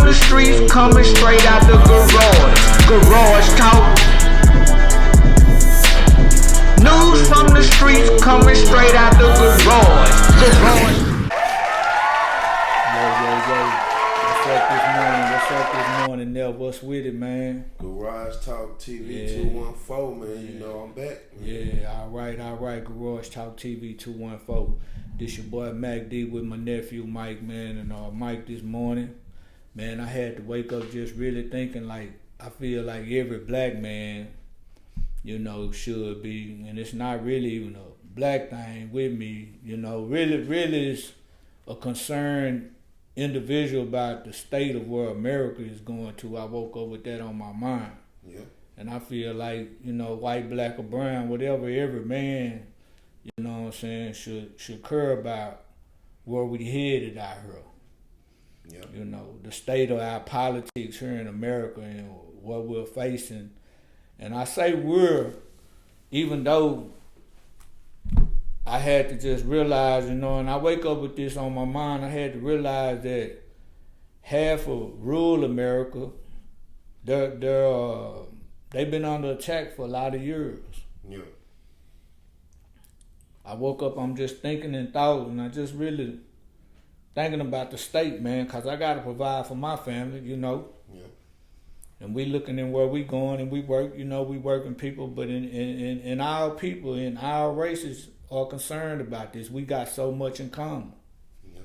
the streets, coming straight out the garage. Garage talk. News from the streets, coming straight out the garage. Garage. What's up this morning, Nell? What's with it, man? Garage Talk TV 214, man. You know I'm back. Man. Yeah, all right. Garage Talk TV 214. This your boy Mackie with my nephew Mike, man. And Mike this morning, man, I had to wake up just really thinking like, I feel like every black man, you know, should be, and it's not really even a black thing with me, you know, really is a concerned individual about the state of where America is going to. I woke up with that on my mind. Yeah. And I feel like, you know, white, black, or brown, whatever, every man, you know what I'm saying, should care about where we headed out here. Yeah. You know, the state of our politics here in America and what we're facing. And I say we're, even though I had to just realize, you know, and I wake up with this on my mind, I had to realize that half of rural America, they've been under attack for a lot of years. Yeah. I woke up, I'm just thinking and thought, and I just really thinking about the state, man, because I got to provide for my family, you know. Yeah. And we looking in where we going and we work, you know, we working people, but in our people, in our races, are concerned about this. We got so much in common. Yeah.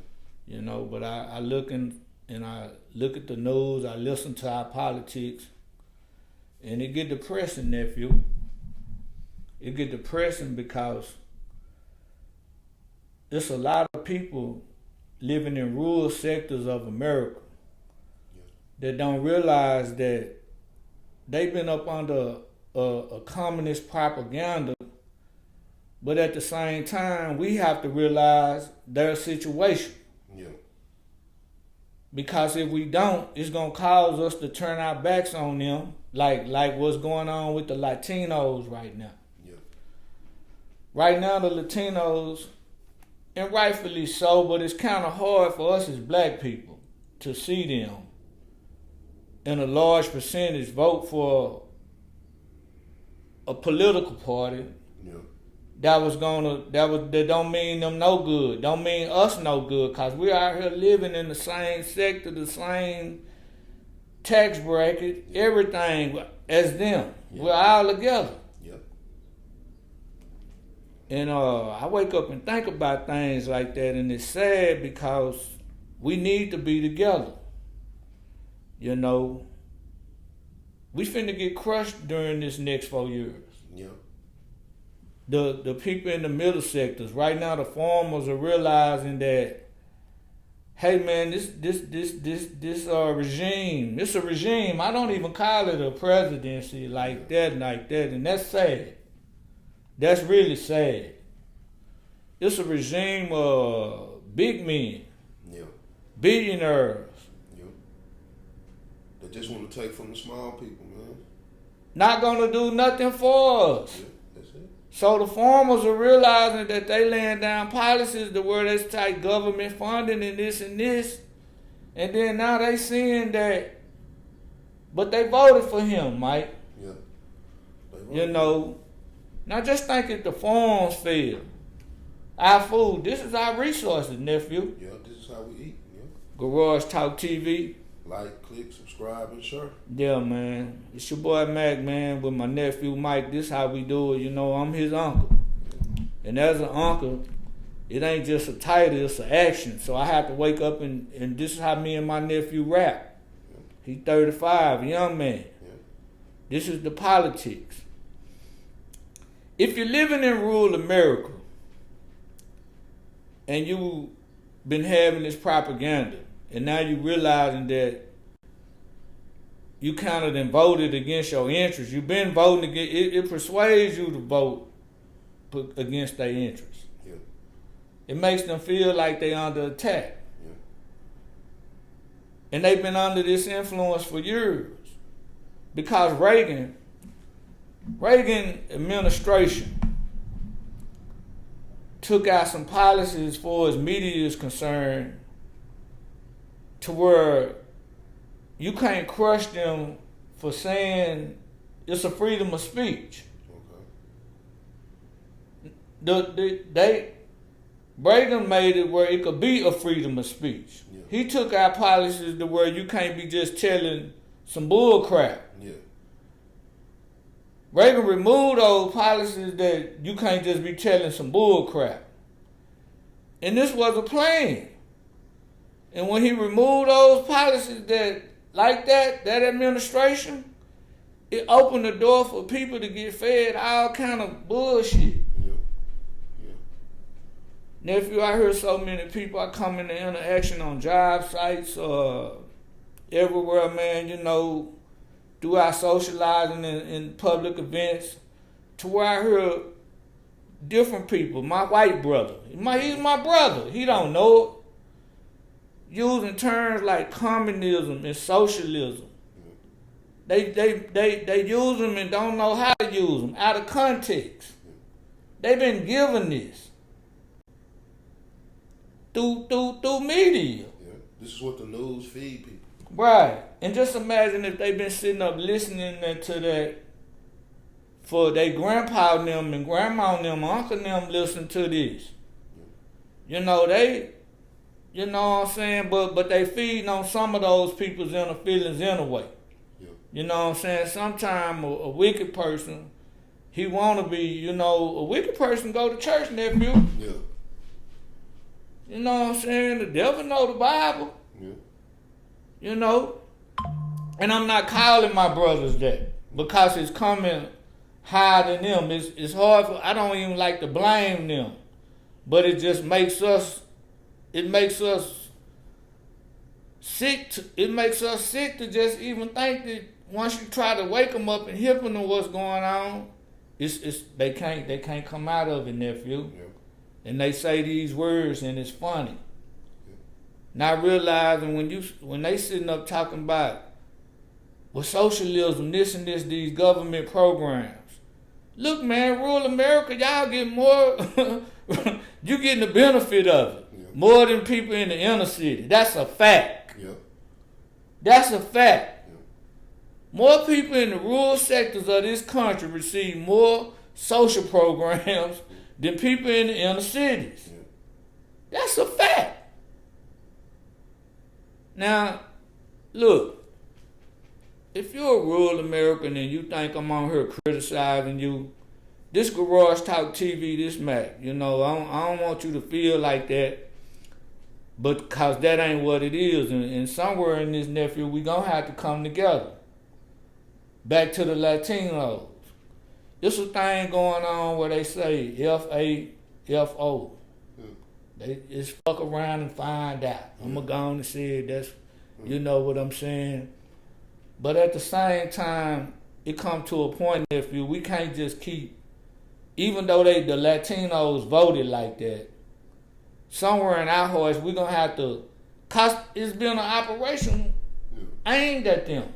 You know, but I look and I look at the news, I listen to our politics, and it get depressing, nephew. It get depressing because there's a lot of people living in rural sectors of America that don't realize that they've been up under a communist propaganda. But at the same time, we have to realize their situation. Yeah. Because if we don't, it's gonna cause us to turn our backs on them, like what's going on with the Latinos right now. Yeah. Right now, the Latinos, and rightfully so, but it's kind of hard for us as black people to see them in a large percentage vote for a political party. Yeah. That don't mean them no good. Don't mean us no good, cause we're out here living in the same sector, the same tax bracket, everything as them. Yeah. We're all together. Yep. And I wake up and think about things like that, and it's sad because we need to be together. You know, we finna get crushed during this next 4 years. Yeah. The people in the middle sectors right now, the farmers are realizing that, hey man, this regime, it's a regime. I don't even call it a presidency like that, and that's sad. That's really sad. It's a regime of big men, billionaires. Yeah. They just want to take from the small people, man. Not gonna do nothing for us. Yeah. That's it. So the farmers are realizing that they laying down policies to where there's tight government funding and this, and then now they seeing that, but they voted for him, Mike. Yeah. You know, now just think if the farms fail. Our food, this is our resources, nephew. Yeah, this is how we eat. Yeah. Garage Talk TV. Like, click, subscribe, and share. Yeah, man. It's your boy Mac, man, with my nephew Mike. This how we do it. You know, I'm his uncle. And as an uncle, it ain't just a title, it's an action. So I have to wake up and this is how me and my nephew rap. Yeah. He's 35, young man. Yeah. This is the politics. If you're living in rural America and you've been having this propaganda, and now you realizing that you kind of then voted against your interests. You've been voting against it persuades you to vote against their interests. Yeah. It makes them feel like they under attack. Yeah. And they've been under this influence for years. Because Reagan administration took out some policies as far as media is concerned to where you can't crush them for saying it's a freedom of speech. Okay. Reagan made it where it could be a freedom of speech. Yeah. He took our policies to where you can't be just telling some bull crap. Yeah. Reagan removed those policies that you can't just be telling some bull crap. And this was a plan. And when he removed those policies that administration, it opened the door for people to get fed all kind of bullshit. Nephew, I hear so many people, I come into interaction on job sites, everywhere, man, you know, do our socializing in public events, to where I hear different people, my white brother, he's my brother, he don't know it, using terms like communism and socialism. They use them and don't know how to use them, out of context. They've been given this. Through media. Yeah. This is what the news feed people. Right. And just imagine if they've been sitting up listening to that for their grandpa and them and grandma and them, uncle and them listen to this. Yeah. You know, you know what I'm saying? But they feeding on some of those people's inner feelings anyway. Yeah. You know what I'm saying? Sometimes a wicked person, he want to be, you know, a wicked person go to church, nephew. Yeah. You know what I'm saying? The devil know the Bible. Yeah. You know? And I'm not calling my brothers that because it's coming higher than them. It's hard for, I don't even like to blame them. But it just makes us sick to just even think that once you try to wake them up and hip them to what's going on, they can't come out of it, nephew. Yeah. And they say these words and it's funny. Yeah. Not realizing when they sitting up talking about socialism, this and this, these government programs. Look, man, rural America, y'all get more, you getting the benefit of it. Yeah. More than people in the inner city. That's a fact. Yeah. That's a fact. Yeah. More people in the rural sectors of this country receive more social programs than people in the inner cities. Yeah. That's a fact. Now, look, if you're a rural American and you think I'm on here criticizing you, this Garage Talk TV, this Mac, you know, I don't want you to feel like that, but cause that ain't what it is. And somewhere in this, nephew, we gonna have to come together. Back to the Latinos. There's a thing going on where they say FAFO. They just fuck around and find out. I'm going to go on and say it. You know what I'm saying? But at the same time, it come to a point, nephew, we can't just keep, even though the Latinos voted like that, somewhere in our hearts, we're going to have to, cause it's been an operation aimed at them.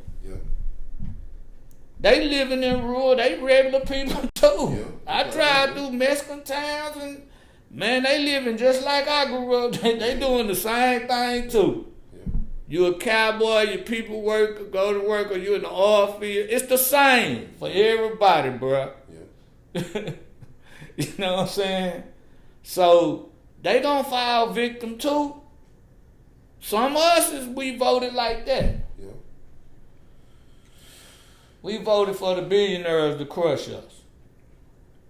They living in rural, they regular people too. Yeah, I drive through Mexican towns and man, they living just like I grew up. They doing the same thing too. Yeah. You a cowboy, your people work, go to work, or you in the oil field. It's the same for everybody, bro. Yeah. You know what I'm saying? So they gonna fall victim too. Some of us we voted like that. We voted for the billionaires to crush us.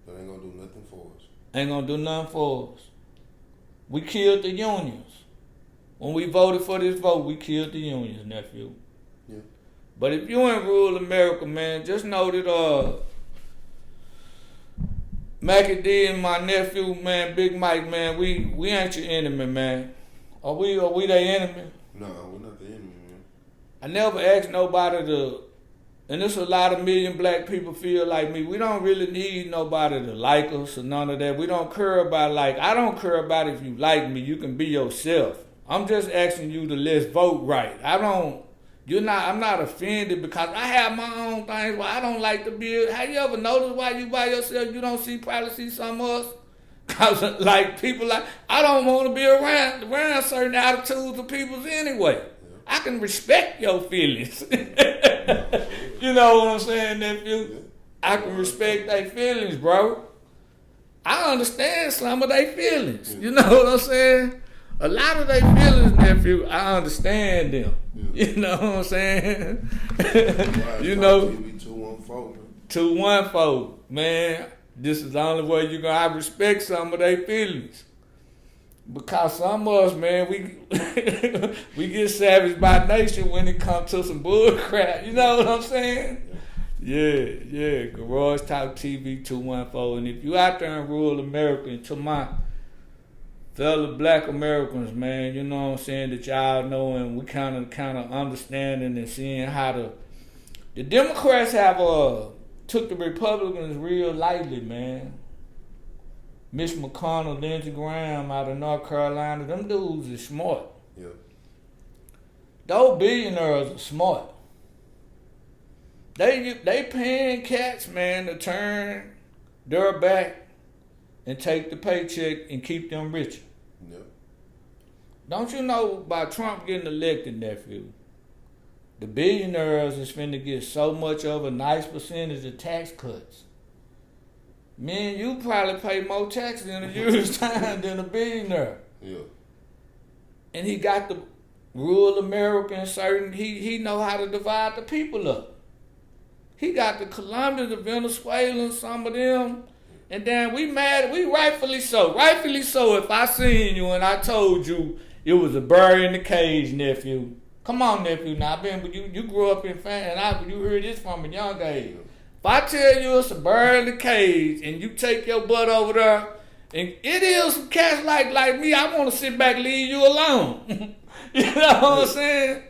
That ain't gonna do nothing for us. Ain't gonna do nothing for us. We killed the unions. When we voted for this vote, we killed the unions, nephew. Yeah. But if you in rural America, man, just know that Mackie D and my nephew, man, Big Mike, man, we ain't your enemy, man. Are we their enemy? No, we're not the enemy, man. I never asked nobody to. And there's a lot of million black people feel like me. We don't really need nobody to like us or none of that. We don't care about I don't care about if you like me. You can be yourself. I'm just asking you to let's vote right. I'm not offended because I have my own things where I don't like to be. Have you ever noticed why you by yourself you don't probably see some of us? Because people I don't want to be around certain attitudes of people's anyway. Yeah. I can respect your feelings. You know what I'm saying, nephew? Yeah. I can respect their feelings, bro. I understand some of their feelings. You know what I'm saying? A lot of their feelings, nephew, I understand them. You know what I'm saying? You know, 214, man. This is the only way you're gonna respect some of their feelings. Because some of us, man, we get savage by nature when it comes to some bull crap. You know what I'm saying? Yeah. Garage Talk TV 214. And if you out there in rural America, and to my fellow black Americans, man, you know what I'm saying, that y'all know, and we kind of understanding and seeing how the Democrats have took the Republicans real lightly, man. Mitch McConnell, Lindsey Graham out of North Carolina, them dudes is smart. Yeah. Those billionaires are smart. They paying cats, man, to turn their back and take the paycheck and keep them richer. Yeah. Don't you know by Trump getting elected, nephew, the billionaires is finna get so much of a nice percentage of tax cuts. Man, you probably pay more taxes in a year's time than a billionaire. Yeah. And he got the rural American certain, he know how to divide the people up. He got the Colombians, the Venezuelans, some of them. And then we mad, we rightfully so. Rightfully so if I seen you and I told you it was a bird in the cage, nephew. Come on, nephew. Now, you grew up in family, and you heard this from a young age. If I tell you it's a bird in the cage and you take your butt over there, and it is some cats like me, I want to sit back and leave you alone. You know what I'm saying?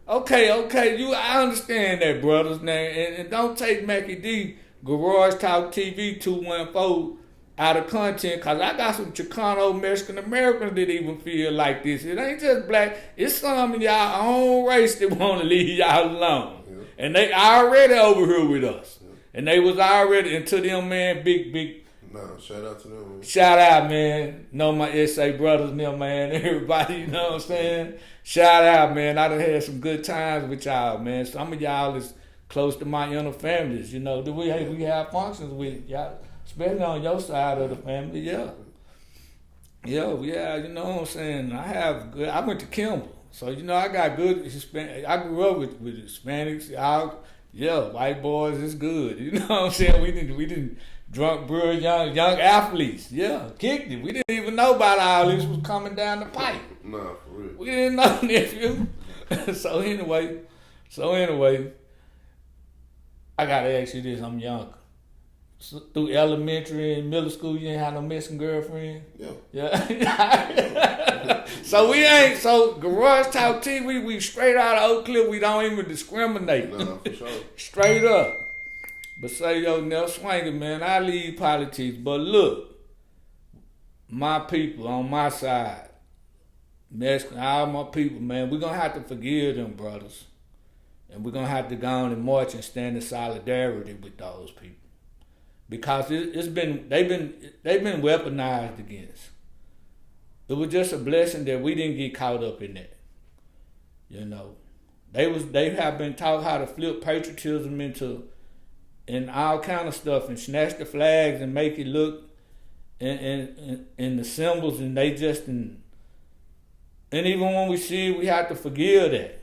Okay, I understand that, brothers. Now, and don't take Mackie D, Garage Talk TV 214 out of content, because I got some Chicano Mexican Americans that even feel like this. It ain't just black. It's some of y'all own race that want to leave y'all alone. Yeah. And they already over here with us. Yeah. And they was already, and to them, man, big. Nah, shout out to them, man. Shout out, man. Know my SA brothers and them, man. Everybody, you know what I'm saying? Shout out, man. I done had some good times with y'all, man. Some of y'all is close to my inner families, you know. We have functions with y'all, especially on your side of the family, yeah. Yeah, you know what I'm saying? I went to Kimball. So, you know, I got good Hispanic. I grew up with Hispanics. White boys is good. You know what I'm saying? We didn't drunk brewers, young athletes. Yeah, kicked it. We didn't even know about all this was coming down the pipe. Nah, for real. We didn't know, nephew. So anyway, I gotta ask you this. I'm young. So, through elementary and middle school, you ain't had no Mexican girlfriend? Yeah. So Garage Talk TV, we straight out of Oak Cliff, we don't even discriminate. Nah, for sure. Straight up. But say, Nell Swanger, man, I leave politics. But look, my people on my side, Mexican, all my people, man, we're going to have to forgive them, brothers. And we're going to have to go on and march and stand in solidarity with those people. Because they've been weaponized against. It was just a blessing that we didn't get caught up in that. You know, they have been taught how to flip patriotism and all kind of stuff and snatch the flags and make it look and the symbols, and they just and even when we see it, we have to forgive that.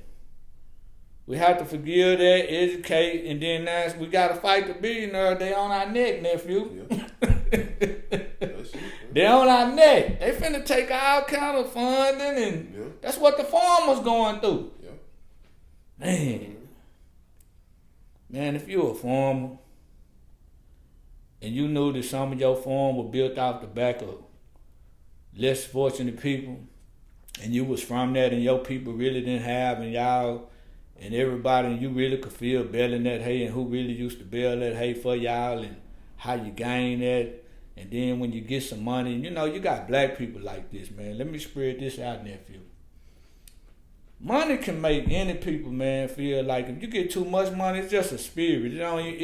We have to forgive that, educate, and then now we got to fight the billionaire. They on our neck, nephew. Yeah. They on our neck. They finna take all kind of funding, and that's what the farmers going through. Yeah. Man, if you're a farmer and you knew that some of your farm were built off the back of less fortunate people, and you was from that, and your people really didn't have, and y'all and everybody, and you really could feel baling that hay, and who really used to bale that hay for y'all, and how you gain that. And then when you get some money, and you know, you got black people like this, man. Let me spread this out, nephew. Money can make any people, man, feel like if you get too much money, it's just a spirit. It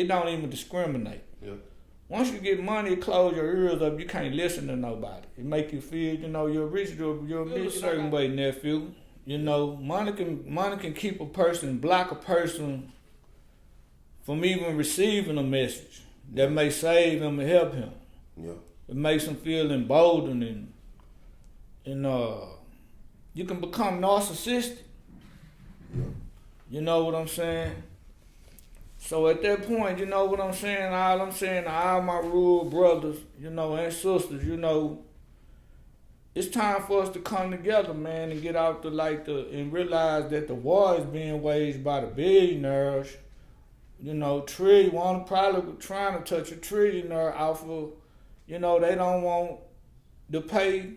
don't even discriminate. Yeah. Once you get money, it close your ears up. You can't listen to nobody. It make you feel, you know, you're a certain way, nephew. You know, money can keep a person, block a person from even receiving a message that may save him and help him. Yeah. It makes him feel emboldened and you can become narcissistic. Yeah. You know what I'm saying? So at that point, you know what I'm saying? All I'm saying to all my rural brothers, you know, and sisters, you know, it's time for us to come together, man, and get out and realize that the war is being waged by the billionaires. You know, probably trying to touch a trillionaire off of, you know, they don't want to pay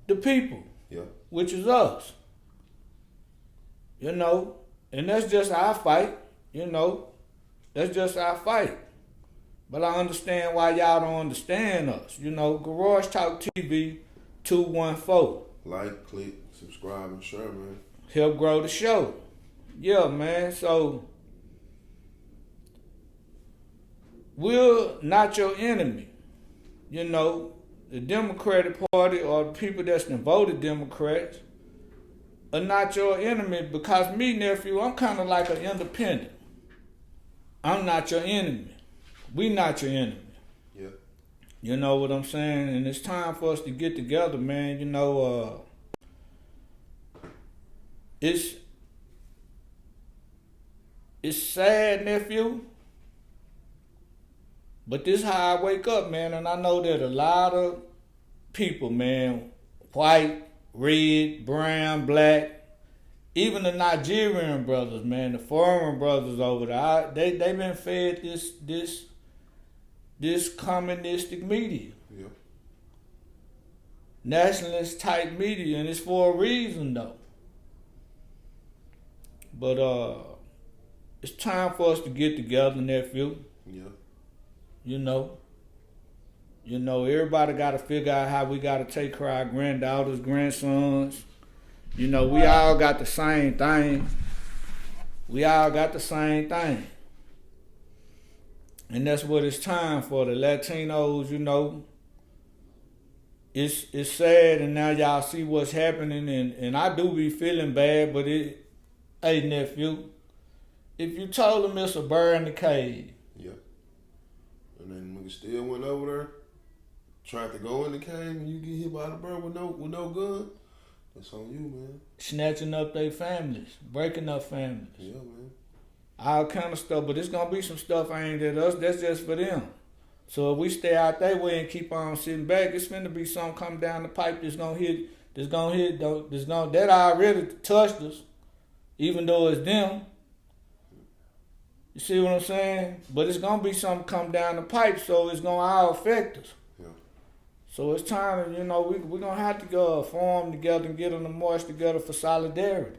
the people, Yeah. which is us. You know, and that's just our fight, you know. That's just our fight. But I understand why y'all don't understand us. You know, Garage Talk TV 214. Like, click, subscribe, and share, man. Help grow the show. Yeah, man. So, we're not your enemy. You know, the Democratic Party or the people that's been voted Democrats are not your enemy, because me, nephew, I'm kind of like an independent. I'm not your enemy. We not your enemy. Yeah. You know what I'm saying? And it's time for us to get together, man. You know, it's sad, nephew, but this is how I wake up, man. And I know that a lot of people, man, white, red, brown, black, even the Nigerian brothers, man, the foreign brothers over there, they been fed this communistic media. Yeah. Nationalist type media, and it's for a reason though. But it's time for us to get together, nephew. Yeah. You know, everybody got to figure out how we got to take care of our granddaughters, grandsons. You know, we all got the same thing. And that's what it's time for. The Latinos, you know, it's sad, and now y'all see what's happening, and I do be feeling bad, but hey, nephew, if you told them it's a bird in the cage. Yeah. And then nigga still went over there, tried to go in the cave, and you get hit by the bird with no gun, that's on you, man. Snatching up their families, breaking up families. Yeah, man. All kind of stuff, but it's gonna be some stuff aimed at us. That's just for them. So if we stay out that way and keep on sitting back, it's finna be something come down the pipe that already touched us, even though it's them. You see what I'm saying? But it's gonna be something come down the pipe, so it's gonna all affect us. Yeah. So it's time to, you know, we're gonna have to go form together and get on the march together for solidarity.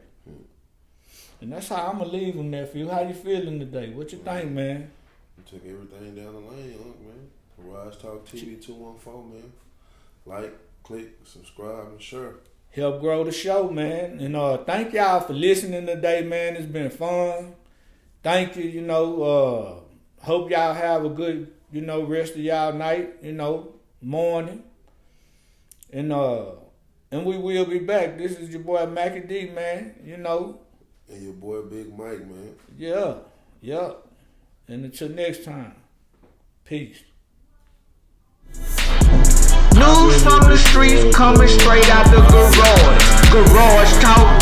And that's how I'm gonna leave them, nephew. How you feeling today? What you think, man? You took everything down the lane, man. Garage Talk TV 214, man. Like, click, subscribe, and share. Help grow the show, man. And thank y'all for listening today, man. It's been fun. Thank you, you know. Hope y'all have a good, you know, rest of y'all night, you know, morning. And we will be back. This is your boy Mackie D, man. You know. And your boy Big Mike, man. Yeah. And until next time, peace. News from the streets coming straight out the garage. Garage Talk